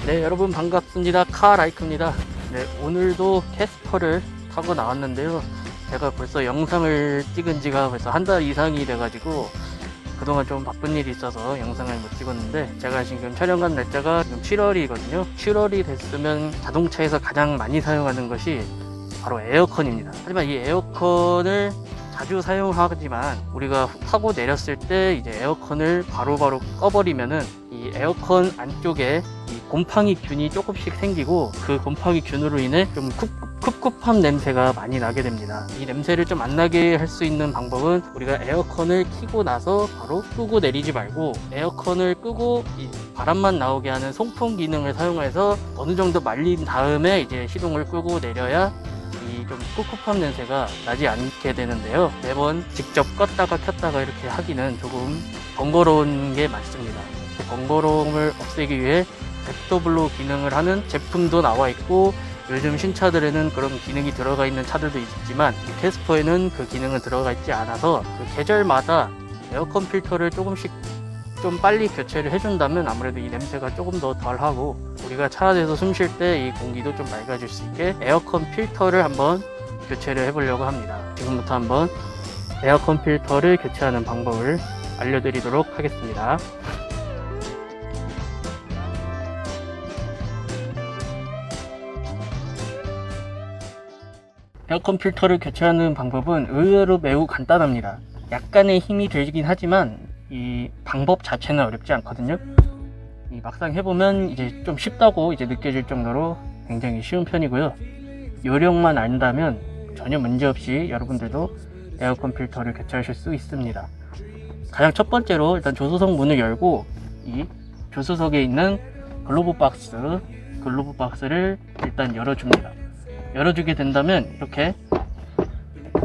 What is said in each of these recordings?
네, 여러분 반갑습니다. 카라이크입니다. 네, 오늘도 캐스퍼를 타고 나왔는데요. 제가 벌써 영상을 찍은 지가 벌써 한 달 이상이 돼가지고 그동안 좀 바쁜 일이 있어서 영상을 못 찍었는데, 제가 지금 촬영한 날짜가 지금 7월이거든요. 7월이 됐으면 자동차에서 가장 많이 사용하는 것이 바로 에어컨입니다. 하지만 이 에어컨을 자주 사용하지만 우리가 타고 내렸을 때 이제 에어컨을 바로바로 꺼버리면은 이 에어컨 안쪽에 이 곰팡이균이 조금씩 생기고, 그 곰팡이균으로 인해 좀 꿉꿉한 냄새가 많이 나게 됩니다. 이 냄새를 좀 안 나게 할 수 있는 방법은, 우리가 에어컨을 켜고 나서 바로 끄고 내리지 말고 에어컨을 끄고 이 바람만 나오게 하는 송풍 기능을 사용해서 어느 정도 말린 다음에 이제 시동을 끄고 내려야 이 좀 꿉꿉한 냄새가 나지 않게 되는데요. 매번 직접 껐다가 켰다가 이렇게 하기는 조금 번거로운 게 맞습니다. 그 번거로움을 없애기 위해 백더블로 기능을 하는 제품도 나와 있고, 요즘 신차들에는 그런 기능이 들어가 있는 차들도 있지만 캐스퍼에는 그 기능은 들어가 있지 않아서 그 계절마다 에어컨 필터를 조금씩 좀 빨리 교체를 해준다면 아무래도 이 냄새가 조금 더 덜하고, 우리가 차 안에서 숨 쉴 때 이 공기도 좀 맑아질 수 있게 에어컨 필터를 한번 교체를 해보려고 합니다. 지금부터 한번 에어컨 필터를 교체하는 방법을 알려드리도록 하겠습니다. 에어컨 필터를 교체하는 방법은 의외로 매우 간단합니다. 약간의 힘이 들긴 하지만 이 방법 자체는 어렵지 않거든요. 막상 해보면 이제 좀 쉽다고 이제 느껴질 정도로 굉장히 쉬운 편이고요. 요령만 안다면 전혀 문제없이 여러분들도 에어컨 필터를 교체하실 수 있습니다. 가장 첫 번째로 일단 조수석 문을 열고 이 조수석에 있는 글로브 박스를 일단 열어줍니다. 열어주게 된다면 이렇게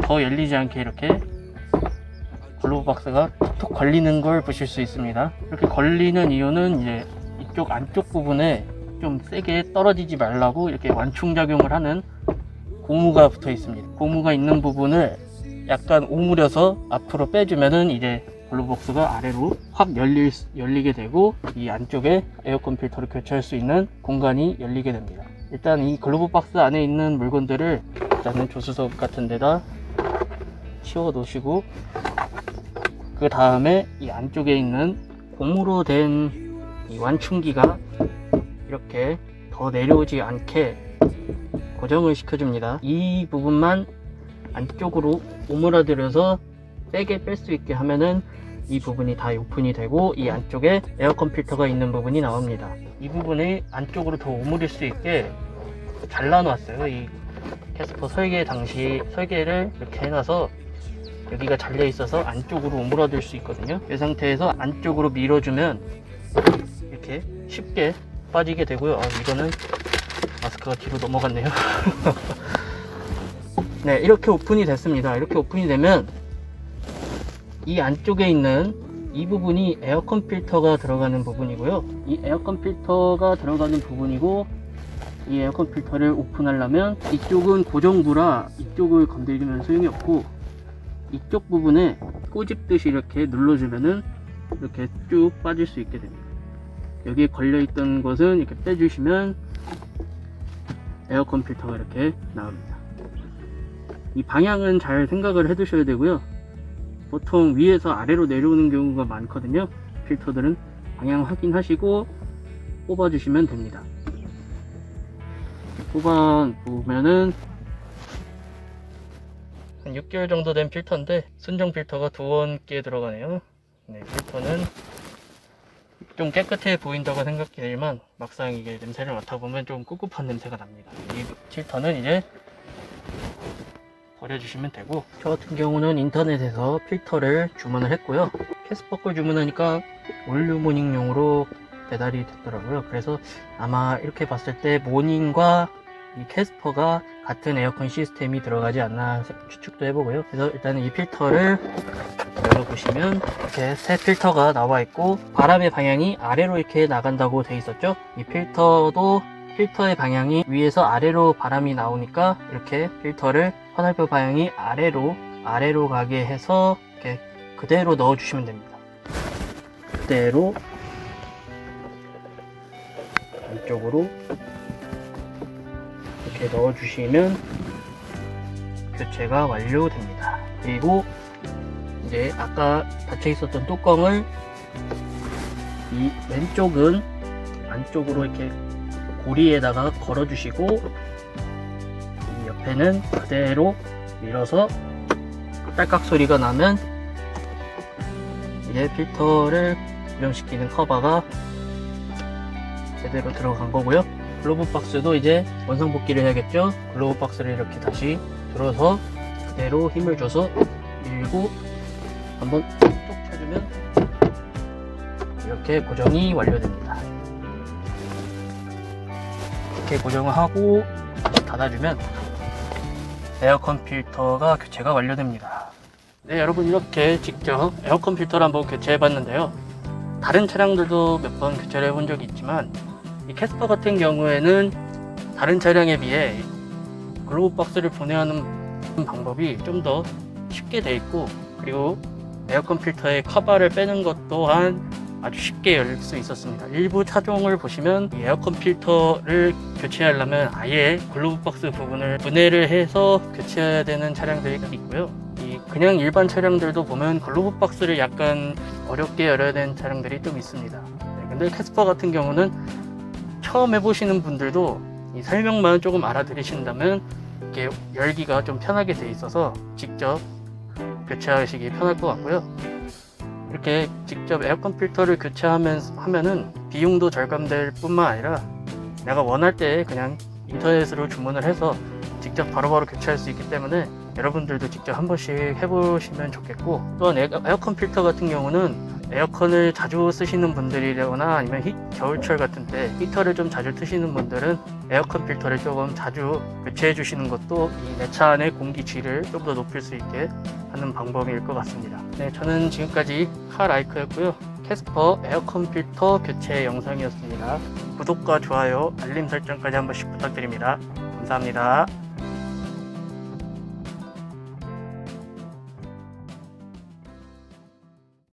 더 열리지 않게 이렇게 글로브 박스가 톡 걸리는 걸 보실 수 있습니다. 이렇게 걸리는 이유는 이제 이쪽 안쪽 부분에 좀 세게 떨어지지 말라고 이렇게 완충작용을 하는 고무가 붙어 있습니다. 고무가 있는 부분을 약간 오므려서 앞으로 빼주면은 이제 글로브 박스가 아래로 확 열리게 되고, 이 안쪽에 에어컨 필터를 교체할 수 있는 공간이 열리게 됩니다. 일단 이 글로브 박스 안에 있는 물건들을 일단은 조수석 같은 데다 치워 놓으시고, 그 다음에 이 안쪽에 있는 고무로 된 이 완충기가 이렇게 더 내려오지 않게 고정을 시켜줍니다. 이 부분만 안쪽으로 오므라들여서 세게 뺄 수 있게 하면은 이 부분이 다 오픈이 되고, 이 안쪽에 에어컨 필터가 있는 부분이 나옵니다. 이 부분이 안쪽으로 더 오므릴 수 있게 잘라놨어요. 이 캐스퍼 설계 당시 설계를 이렇게 해놔서 여기가 잘려 있어서 안쪽으로 오므라들 수 있거든요. 이 상태에서 안쪽으로 밀어주면 이렇게 쉽게 빠지게 되고요. 이거는 마스크가 뒤로 넘어갔네요. 네, 이렇게 오픈이 됐습니다. 이렇게 오픈이 되면 이 안쪽에 있는 이 부분이 에어컨 필터가 들어가는 부분이고요. 이 에어컨 필터가 들어가는 부분이고, 이 에어컨 필터를 오픈하려면 이쪽은 고정부라 이쪽을 건드리면 소용이 없고, 이쪽 부분에 꼬집듯이 이렇게 눌러주면은 이렇게 쭉 빠질 수 있게 됩니다. 여기에 걸려있던 것은 이렇게 빼주시면 에어컨 필터가 이렇게 나옵니다. 이 방향은 잘 생각을 해 두셔야 되고요. 보통 위에서 아래로 내려오는 경우가 많거든요. 필터들은 방향 확인하시고 뽑아주시면 됩니다. 뽑아보면은 한 6개월 정도 된 필터인데 순정 필터가 2개 들어가네요. 네, 필터는 좀 깨끗해 보인다고 생각이 들지만 막상 이게 냄새를 맡아보면 좀 꿉꿉한 냄새가 납니다. 이 필터는 이제 버려주시면 되고, 저 같은 경우는 인터넷에서 필터를 주문을 했고요. 캐스퍼 걸 주문하니까 올류 모닝용으로 배달이 됐더라고요. 그래서 아마 이렇게 봤을 때 모닝과 이 캐스퍼가 같은 에어컨 시스템이 들어가지 않나 추측도 해보고요. 그래서 일단은 이 필터를 열어보시면 이렇게 새 필터가 나와 있고, 바람의 방향이 아래로 이렇게 나간다고 돼 있었죠. 이 필터도 필터의 방향이 위에서 아래로 바람이 나오니까 이렇게 필터를 화살표 방향이 아래로 가게 해서 이렇게 그대로 넣어 주시면 됩니다. 그대로 안쪽으로 이렇게 넣어주시면 교체가 완료됩니다. 그리고 이제 아까 닫혀 있었던 뚜껑을 이 왼쪽은 안쪽으로 이렇게 고리에다가 걸어주시고 이 옆에는 그대로 밀어서 딸깍 소리가 나면 이제 필터를 고정시키는 커버가 제대로 들어간 거고요. 글로브 박스도 이제 원상복귀를 해야겠죠. 글로브 박스를 이렇게 다시 들어서 그대로 힘을 줘서 밀고 한번 톡 쳐주면 이렇게 고정이 완료됩니다. 이렇게 고정을 하고 닫아주면 에어컨 필터가 교체가 완료됩니다. 네, 여러분 이렇게 직접 에어컨 필터를 한번 교체해 봤는데요. 다른 차량들도 몇 번 교체를 해본 적이 있지만 이 캐스퍼 같은 경우에는 다른 차량에 비해 글로브 박스를 분해하는 방법이 좀 더 쉽게 돼 있고, 그리고 에어컨 필터의 커버를 빼는 것 또한 아주 쉽게 열 수 있었습니다. 일부 차종을 보시면 이 에어컨 필터를 교체하려면 아예 글로브 박스 부분을 분해를 해서 교체해야 되는 차량들이 있고요. 이 그냥 일반 차량들도 보면 글로브 박스를 약간 어렵게 열어야 되는 차량들이 좀 있습니다. 네, 근데 캐스퍼 같은 경우는 처음 해보시는 분들도 이 설명만 조금 알아들으신다면 이렇게 열기가 좀 편하게 돼 있어서 직접 교체하시기 편할 것 같고요. 이렇게 직접 에어컨 필터를 교체하면은 비용도 절감될 뿐만 아니라 내가 원할 때 그냥 인터넷으로 주문을 해서 직접 바로바로 교체할 수 있기 때문에 여러분들도 직접 한 번씩 해보시면 좋겠고, 또한 에어컨 필터 같은 경우는 에어컨을 자주 쓰시는 분들이거나 아니면 겨울철 같은 때 히터를 좀 자주 트시는 분들은 에어컨 필터를 조금 자주 교체해 주시는 것도 이 내 차 안의 공기질을 좀 더 높일 수 있게 하는 방법일 것 같습니다. 네, 저는 지금까지 카라이크였고요. 캐스퍼 에어컨 필터 교체 영상이었습니다. 구독과 좋아요, 알림 설정까지 한 번씩 부탁드립니다. 감사합니다.